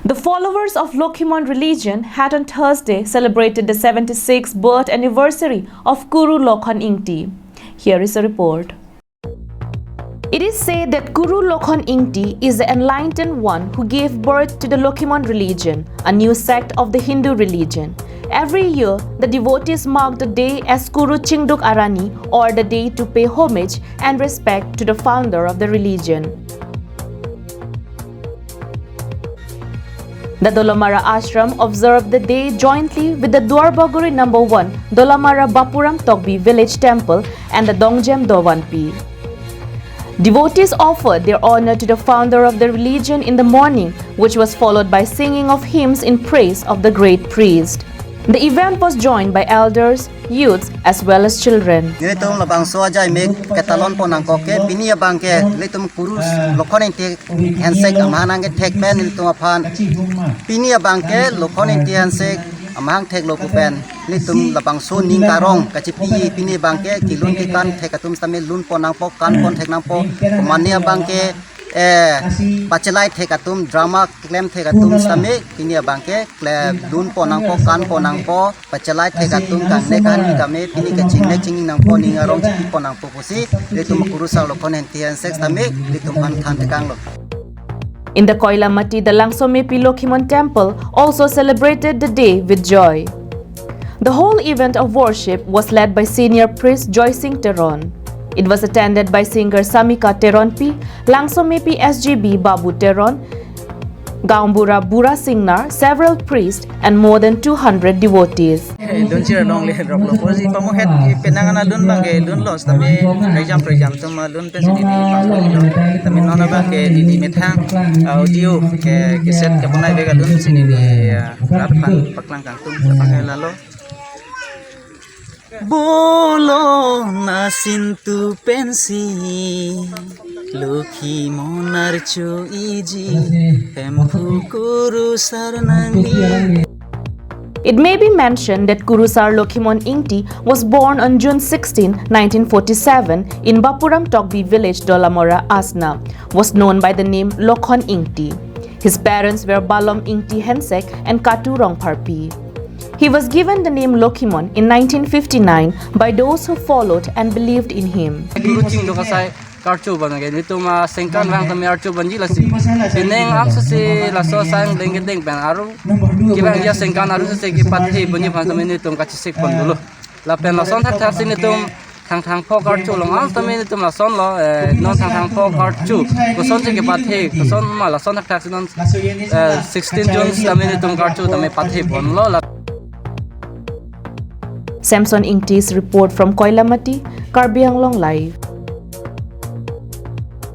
The followers of Lokhimon religion had on Thursday celebrated the 76th birth anniversary of Kuru Lokhon Engti. Here is a report. It is said that Kuru Lokhon Engti is the enlightened one who gave birth to the Lokhimon religion, a new sect of the Hindu religion. Every year, the devotees mark the day as Kuru Chingduk Arani, or the day to pay homage and respect to the founder of the religion. The Dolamara ashram observed the day jointly with the Dwarbaguri No. 1 Dolamara Bapuram Togbi village temple and the Dongjem Dowanpi. Devotees offered their honor to the founder of the religion in the morning, which was followed by singing of hymns in praise of the great priest. The event was joined by elders, youths, as well as children. Litum labang soja mek katalon ponang koke pinia bangke litum Kuru Lokhon Engti handshake amhanang ke tek pen litum aphan pinia bangke Lokhon Engti handshake amhang tek lokupen litum labang so ning karong kacipi pinia bangke kilun kikan tekatum stame lun ponang po kan pon tek nang po mania bangke pachelai thekatum drama claim thekatum stame pinia bangke lun ponang po kan ponang po pachelai thekatum kangne kan ikame pini ke chinging nang po ningarong chipi ponang po pusi litum Kuru Lokhon Engti handshake stame litum han than tekang lo. In the Koilamati, the Langsomepi Lokhimon temple also celebrated the day with joy. The whole event of worship was led by senior priest Joy Singh Teron. It was attended by singer Samika Teronpi, Langsomepi SGB Babu Teron, Gaumbura Bura Singnar, several priests, and more than 200 devotees. Don't cheer long le drop lo posi pamu head penangana lun bangge lun los tame exam tum lun pesidi tame nona bangge di methang audio ke set ke banai bega lun sini di rapan paklang kang tum pakai lalo bolo nasintu pensi Lokhimon archu iji empu Kuru sarnangi. It may be mentioned that Kuru Lokhimon Engti was born on June 16, 1947 in Bapuram Togbi village Dolamora, Asna, was known by the name Lokhon Engti. His parents were Balom Engti Hensek and Katu Rongparpi. He was given the name Lokhimon in 1959 by those who followed and believed in him. Kartu banage litum sengkan rang tami artu banji lasi pineng aksa se laso sang dengedeng ban aru kibang ya sengkan aru se ki pathe bunyi phang tami litum kachi sek pon dulu la pen lason thak thak sini tum thang pho kartu long al tami litum lason lo non thang pho kartu koson se ki pathe koson ma lason thak thak sinon 16 June tami litum kartu tami pathe pon lo. Samson Engti's report from Koilamati, Karbi Anglong Live.